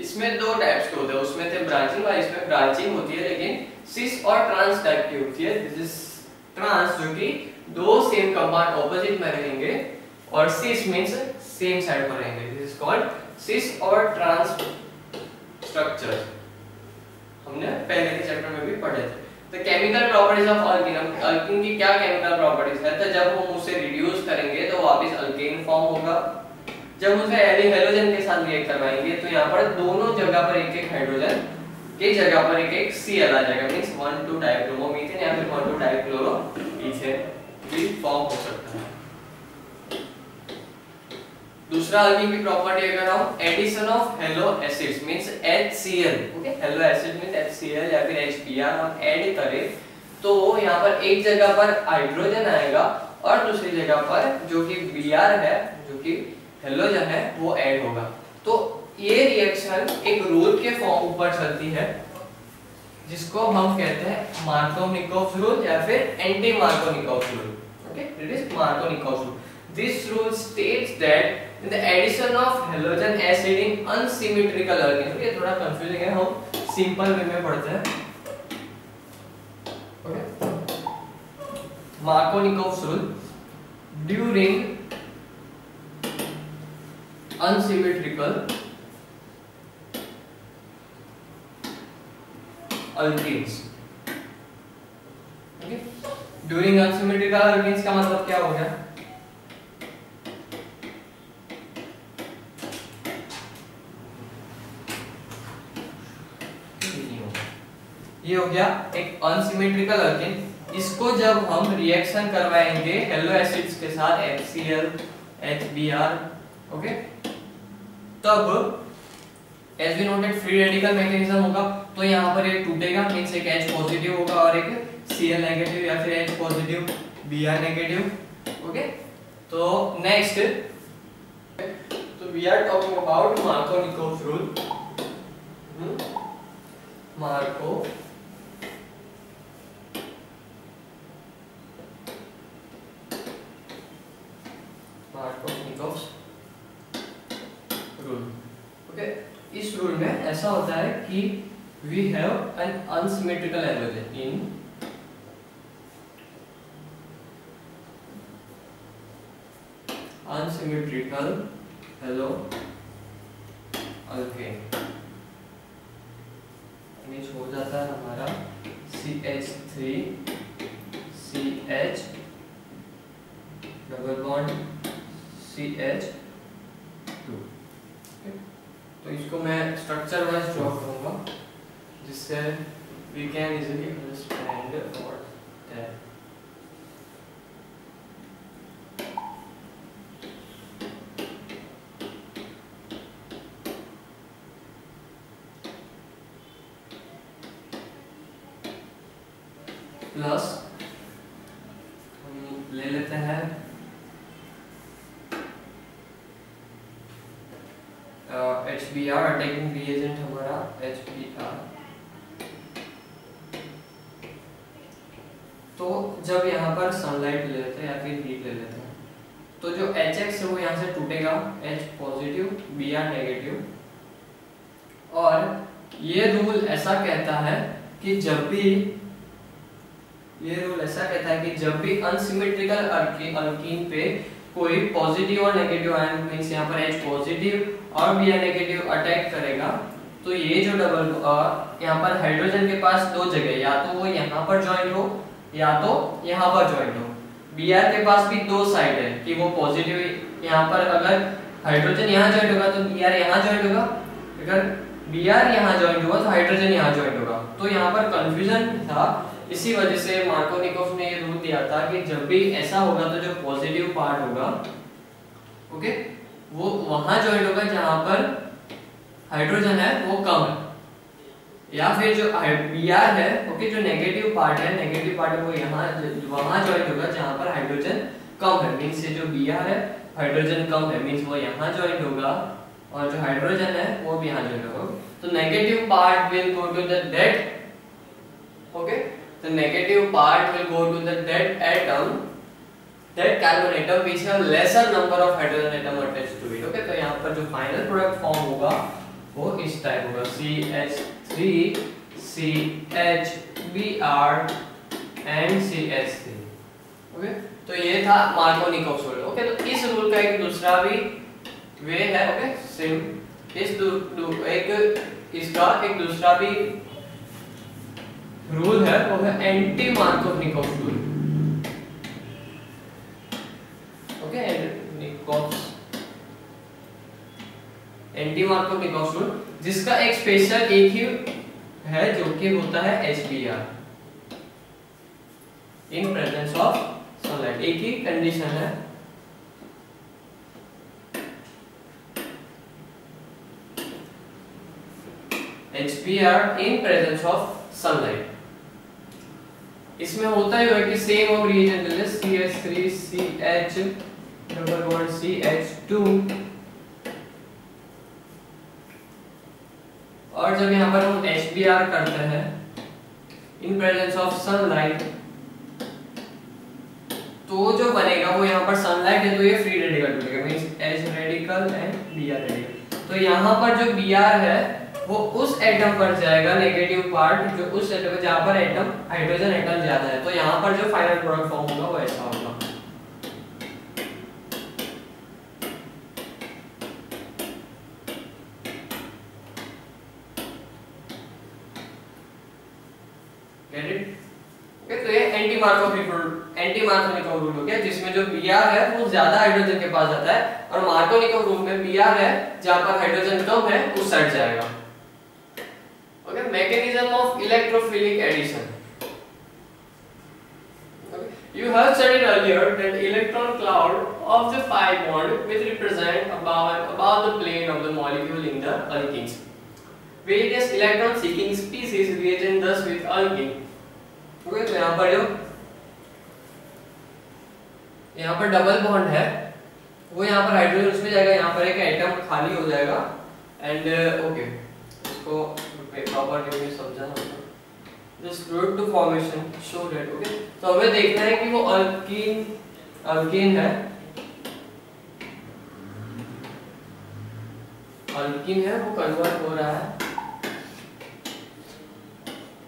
इसमें 2 टाइप्स के होते हैं, उसमें थे ब्रांचिंग और इसमें ब्रांचिंग होती है लेकिन सिस और ट्रांस टाइप की होती है। दिस इज ट्रांस, जो कि 2 सेम कंपाउंड ऑपोजिट में रहेंगे, और सिस मींस सेम साइड पर रहेंगे। दिस इज कॉल्ड सिस और ट्रांस स्ट्रक्चर्स। हमने पहले के चैप्टर में भी पढ़े थे। तो chemical properties of alkyne, alkyne की क्या केमिकल प्रॉपर्टीज है, तो जब हम उसे रिड्यूस करेंगे तो वापस अल्केन फॉर्म होगा। जब उसे हेलोजन के साथ रिएक्ट करवाएंगे तो यहाँ पर दोनों जगह पर एक एक हाइड्रोजन की जगह पर एक एक Cl आ जाएगा, मींस 1,2 डाइक्रोमोमीथेन या फिर 1,2 डाइक्लोरोइथेन भी फॉर्म हो सकता है। दूसरा अल्कीन की प्रॉपर्टी अगर हम addition of halo acids means HCl, okay, halo acid means HCl या फिर HBr हम ऐड करें, तो यहाँ पर एक जगह पर हाइड्रोजन आएगा और दूसरी जगह पर जो कि Br है, जो कि हेलोजन है, वो ऐड होगा। तो ये रिएक्शन एक रूल के फॉर्म ऊपर चलती है, जिसको हम कहते हैं मार्कोनिकोव रूल या फिर anti Markovnikov rule. Okay, it is Markovnikov rule. This rule states that in the addition of halogen acid in unsymmetrical alkenes, ये थोड़ा कंफ्यूजिंग है, हम सिंपल वे में पढ़ते हैं। Okay, Markovnikov rule, during unsymmetrical alkenes. Okay, during unsymmetrical alkenes का मतलब क्या हो गया? ये हो गया एक अनसिमेट्रिकल अल्कीन। इसको जब हम रिएक्शन करवाएंगे येलो एसिड्स के साथ HCl, HBr, ओके, तब as we noted free radical mechanism होगा, तो यहाँ पर ये टूटेगा, मींस एक H पॉजिटिव होगा और एक Cl नेगेटिव या फिर H positive Br negative. Okay, तो नेक्स्ट, तो we are talking about Markovnikov rule. Markovnikov rule. Okay, इस रूल में ऐसा होता है कि we have an unsymmetrical halogen in unsymmetrical halogen means हो जाता है हमारा CH3 CH double bond CH2। तो इसको मैं स्ट्रक्चर वाइज ड्रॉ करूंगा जिससे we can easily understand what that. Plus हम ले लेते हैं HBr, अटैकिंग रिएजेंट हमारा HBr। तो जब यहाँ पर सनलाइट ले लेते हैं या फिर हीट ले लेते हैं, तो जो HX है वो यहाँ से टूटेगा, H पॉजिटिव Br नेगेटिव। और ये रूल ऐसा कहता है कि जब भी अनसिमेट्रिकल अल्कीन पे कोई पॉजिटिव और नेगेटिव आयन, मींस यहाँ पर H पॉजिटिव और Br नेगेटिव अटैक करेगा, तो ये जो यहाँ पर हाइड्रोजन के पास दो जगह, या तो वो यहाँ पर ज्वाइन हो या तो यहाँ पर ज्वाइन हो। Br के पास भी दो साइड है कि वो पॉजिटिव, यहाँ पर अगर हाइड्रोजन यहाँ ज्वाइन होगा तो Br यहाँ ज्वाइन होगा, अगर Br यहाँ ज्वाइन होगा तो हाइड्रोजन यहाँ ज्वाइन होगा। तो यहाँ पर कंफ्यूजन था, इसी वजह से मार्कोनिकोव ने ये रूल दिया था कि जब भी ऐसा होगा तो जो पॉजिटिव पार्ट होगा, ओके, वो वहां ज्वाइन होगा जहां पर हाइड्रोजन है वो कम है, या फिर जो Br है, ओके, जो नेगेटिव पार्ट है वो वहां ज्वाइन होगा जहां पर हाइड्रोजन कम है, मींस जो Br है हाइड्रोजन कम है, मींस वो यहाँ ज्वाइन होगा और जो हाइड्रोजन है वो भी यहाँ ज्वाइन होगा। तो negative part will go to the dead, okay, the negative part will go to the dead carbon atom which have lesser number of hydrogen atom attached to it। Okay, तो यहाँ पर जो फाइनल प्रोडक्ट फॉर्म होगा वो इस type होगा, CH3 CHBr and CH3। Okay, तो ये था मार्कोनिकोव रूल। ओके, तो इस रूल का एक दूसरा भी वे है, ओके, सेम इसका एक दूसरा भी रूल है, वो है anti Markovnikov rule. Okay, anti Markovnikov rule, जिसका एक स्पेशल एक ही है जो कि होता है HBr in presence of sunlight. एक ही कंडीशन है, HBr in presence of sunlight. इसमें होता है कि सेम ऑफ रिएजेंट ले CH3 CH double bond CH2, और जब यहाँ पर हम HBr करते हैं इन प्रेजेंस ऑफ सनलाइट, तो जो बनेगा वो यहाँ पर सनलाइट है तो ये फ्री रेडिकल टूटेगा, means H radical and Br radical. तो यहाँ पर जो Br है वो उस एटम पर जाएगा, नेगेटिव पार्ट जो उस एटम पर जहां पर एटम हाइड्रोजन एटम ज्यादा है, तो यहाँ पर जो फाइनल प्रोडक्ट फॉर्म होगा वो ऐसा होगा। Get it? ओके, तो ये एंटी मार्कोनिकॉफ रूल हो गया, जिसमें जो Br है वो ज्यादा हाइड्रोजन के पास जाता है और मार्कोनिकॉफ रूल में Br है जहां पर हाइड्रोजन कम है उस साइड जाएगा। Okay, mechanism of electrophilic addition. You have studied earlier that electron cloud of the pi bond which represent about the plane of the molecule in the alkenes. Various electron seeking species reagent thus with alkene. Okay, तो यहाँ पर double bond है, वो यहाँ पर hydrogen उसमें जाएगा, यहाँ पर एक एटम खाली हो जाएगा एंड ओके, इसको प्रॉपर वे में समझाना होगा। This route to formation show that, okay, तो हमें देखना है कि वो अल्कीन है, वो कन्वर्ट हो रहा है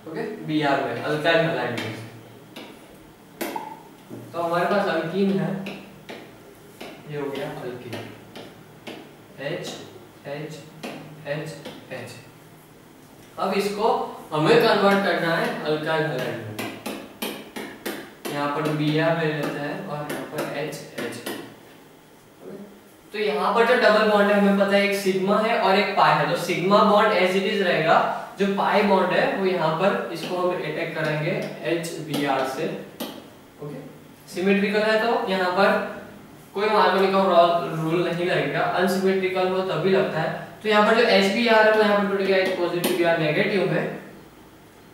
ओके Br में, अल्काइल हैलाइड में। तो हमारे पास अल्कीन है, ये हो गया alkyne, H H H H। अब इसको हमें कन्वर्ट करना है अल्काइल हैलाइड में। यहाँ पर Br ले लेते हैं और यहाँ पर H H। तो यहाँ पर जो डबल बॉन्ड है हमें पता है एक सिग्मा है और एक पाई है, तो sigma bond as it is रहेगा, जो पाई बॉन्ड है वो यहाँ पर इसको हम अटैक करेंगे HBr से। ओके, सिमेट्रिकल है तो यहाँ पर कोई मार्कोनिकॉफ रूल नहीं लगेगा, अनसिमेट्रिकल हो तभी लगता है। तो यहाँ पर जो HBr है वो यहाँ पर टूट गया, H पॉजिटिव Br नेगेटिव है।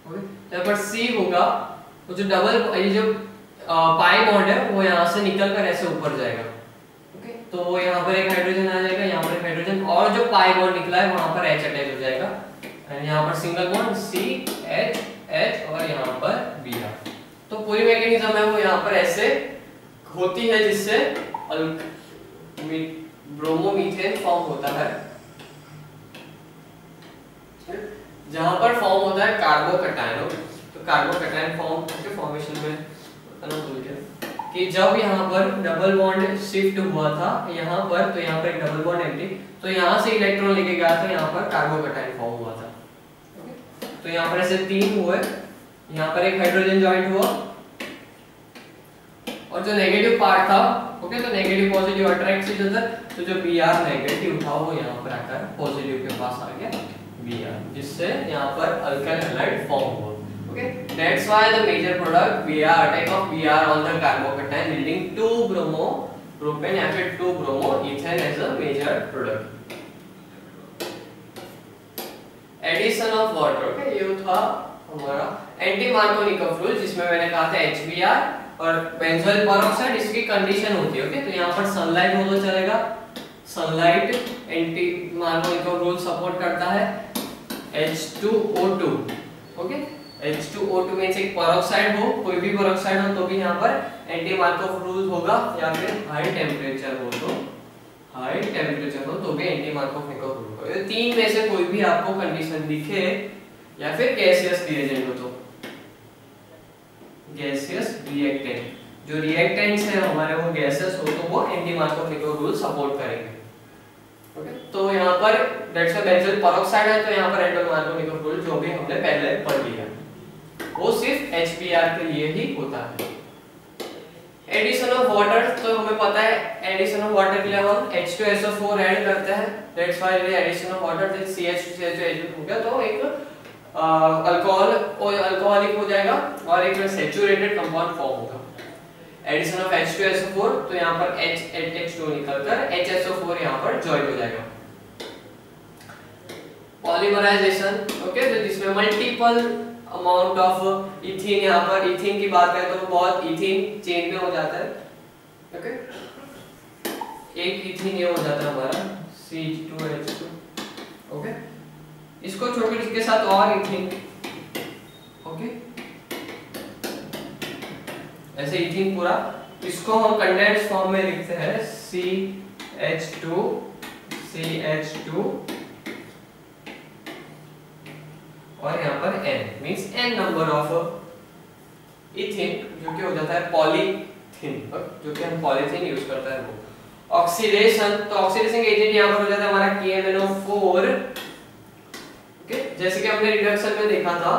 ओके, यहाँ पर C होगा, वो जो डबल ये जो पाई बॉन्ड है वो यहाँ से निकलकर ऐसे ऊपर जाएगा। ओके, तो यहाँ पर एक हाइड्रोजन आ जाएगा, यहाँ पर एक हाइड्रोजन और जो पाई बॉन्ड निकला है वहां पर H अटैच हो जाएगा एंड यहाँ पर single bond C H H और यहाँ पर Br। तो पूरी मैकेनिज्म है वो यहाँ पर ऐसे होती है जिससे ब्रोमोमीथेन फॉर्म होता है, जहां पर फॉर्म होता है कार्बोकैटायन। तो कार्बोकैटायन फॉर्म के फॉर्मेशन में बताना भूल गया कि जब यहाँ पर डबल बॉन्ड शिफ्ट हुआ था यहाँ पर, तो यहाँ पर एक डबल बॉन्ड एंटी, तो यहाँ से इलेक्ट्रॉन लेके गया था, यहाँ पर कार्बोकैटायन फॉर्म हुआ था। तो यहाँ पर ऐसे 3 हुए, यहाँ पर एक हाइड्रोजन जॉइंट हुआ और जो नेगेटिव पार्ट था, ओके, तो नेगेटिव पॉजिटिव अट्रैक्ट से था, तो जो Br नेगेटिव था वो यहाँ पर आकर पॉजिटिव के पास आ गया Br, जिससे यहाँ पर अल्काइल हैलाइड फॉर्म हुआ। Okay, that's why the major product Br attack of Br on the carbocation leading to bromo propane या फिर two bromo ethane as a major product. Addition of water, okay, ये था हमारा anti Markovnikov rule, जिसमें मैंने कहा था HBr और बेंजोइल पेरोक्साइड इसकी कंडीशन होती है। ओके, तो यहाँ पर सनलाइट हो तो चलेगा, sunlight anti Markovnikov rule support करता है। H2O2, ओके, H2O2 में से एक पेरोक्साइड हो, कोई भी पेरोक्साइड हो तो भी यहाँ पर एंटी मार्कोफ रूल होगा, या फिर हाई टेम्परेचर हो तो भी एंटी मार्कोफ रूल होगा। ये 3 में से कोई भी आपको कंडीशन दिखे या फिर गैसियस रिएजेंट हो, तो गैसियस रिएक्टेंट, जो रिएक्टेंट्स है हमारे वो गैसेस हो तो वो एंटी मार्कोफ रूल सपोर्ट करेंगे। ओके, तो यहाँ पर दैट्स व्हाई बेंजोइल पेरोक्साइड है, तो यहाँ पर एंटी मार्कोफ रूल जो भी हमने पहले पढ़ लिया वो सिर्फ HBr के लिए ही होता है। एडिशन ऑफ वाटर, तो हमें पता है एडिशन ऑफ वाटर के लिए हम H2SO4 ऐड करते हैं, that's why addition of water से CH2CH2 हो गया, तो एक अल्कोहलिक हो जाएगा और एक सैचुरेटेड कंपाउंड फॉर्म होगा। एडिशन ऑफ H2SO4, तो यहाँ पर H2 निकलकर HSO4 यहाँ पर जॉइन हो जाएगा। पॉलीमराइजेशन, ओके, तो जिसमें मल्टीपल अमाउंट ऑफ इथीन, यहाँ पर इथीन की बात करें तो बहुत इथीन चेन में हो जाता है। ओके, एक इथीन ये हो जाता है हमारा CH2H2। ओके, इसको छोड़कर इसके साथ और इथीन, ओके, ऐसे इथीन पूरा, इसको हम कंडेंस्ड फॉर्म में लिखते हैं CH2 और यहाँ पर N means N number of ethene, जो कि हो जाता है पॉलीथीन, जो कि हम पॉलीथीन यूज करता है वो। ऑक्सीडेशन, तो ऑक्सीडेशन एजेंट यहाँ पर हो जाता है हमारा KMnO4। ओके, जैसे कि हमने रिडक्शन में देखा था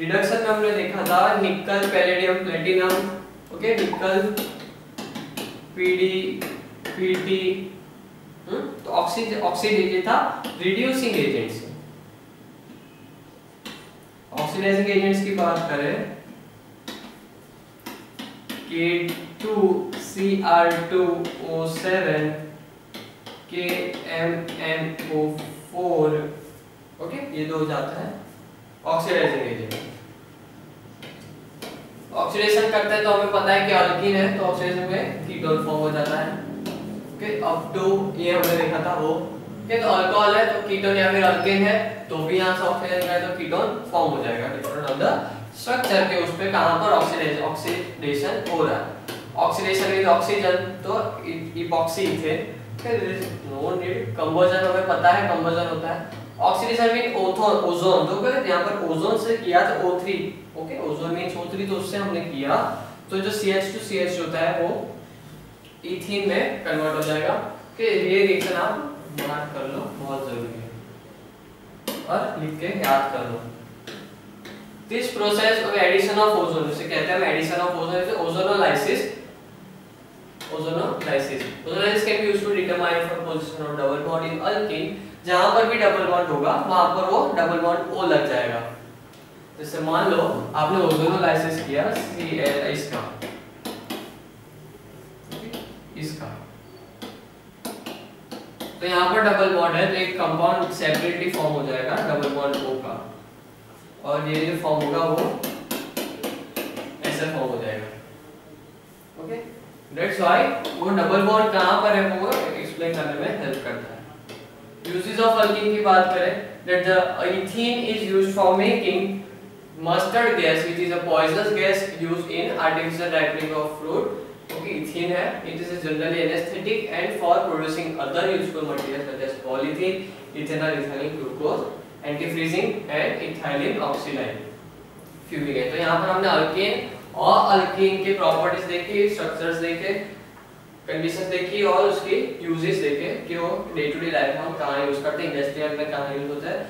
रिडक्शन में हमने देखा था निकल पैलेडियम प्लेटिनम, ओके, निकल पीडी पीटी, तो ऑक्सीडेशन था रिड्यूसिंग एजेंट्स। ऑक्सीडाइजिंग एजेंट्स की बात करें K2Cr2O7 KMnO4, ओके, ये दो हो जाता है ऑक्सीडाइजिंग एजेंट। ऑक्सीडेशन करते हैं तो हमें पता है कि अल्कीन है, तो ऑक्सीडेशन में कीटोन फॉर्म हो जाता है, ओके। अब तो ये हमने देखा था वो, ओके, तो अल्कोहल है तो कीटोन या फिर अल्केन है तो भी यहाँ से ऑक्सीडेशन है तो कीटोन फॉर्म हो जाएगा, डिफरेंट ऑफ द स्ट्रक्चर के उस पे कहां पर ऑक्सीडेशन हो रहा है। ऑक्सीडेशन विद ऑक्सीजन तो इपॉक्सी थे, नो नीड कंबोजन, हमें पता है कंबोजन होता है। ऑक्सीडेशन विद ओजोन, तो यहाँ पर ओजोन से किया तो O3, okay, ozone means O3, तो उससे हमने किया तो जो CH2CH होता है वो इथीन में कन्वर्ट हो जाएगा, कि ये रिएक्शन आप मार्क कर लो, बहुत जरूरी है और लिख के याद कर लो। This process of addition of ozone, जिसे कहते हैं addition of ozone, is ozonolysis. Ozonolysis can be used to determine for position of double bond in alkene, जहां पर भी डबल बॉन्ड होगा वहां पर वो डबल बॉन्ड O लग जाएगा। जैसे मान लो आपने ओजोनोलाइसिस किया इसका, तो यहाँ पर डबल बॉन्ड है तो एक कंपाउंड सेपरेटली फॉर्म हो जाएगा डबल बॉन्ड O का, और ये जो फॉर्म होगा वो ऐसा फॉर्म हो जाएगा, ओके। दैट्स व्हाई वो डबल बॉन्ड कहां पर है वो एक्सप्लेन करने में हेल्प करता है। यूजेस ऑफ अल्कीन की बात करें, that the ethene is used for making mustard gas which is a poisonous gas used in artificial ripening of fruit, okay. Ethene है, it is generally anaesthetic and for producing other useful materials such as polythene, ethanol, ethyl glucose, anti freezing and ethylene oxide fuming है। तो यहाँ पर हमने alkane और alkyne के properties देखी, structures देखे, कंडीशन देखी और उसके यूजेस देखे कि वो डे टू डे लाइफ में हम कहाँ यूज करते हैं, इंडस्ट्रियल में कहाँ यूज होता है,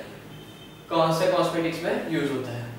कौन से कॉस्मेटिक्स में यूज होता है।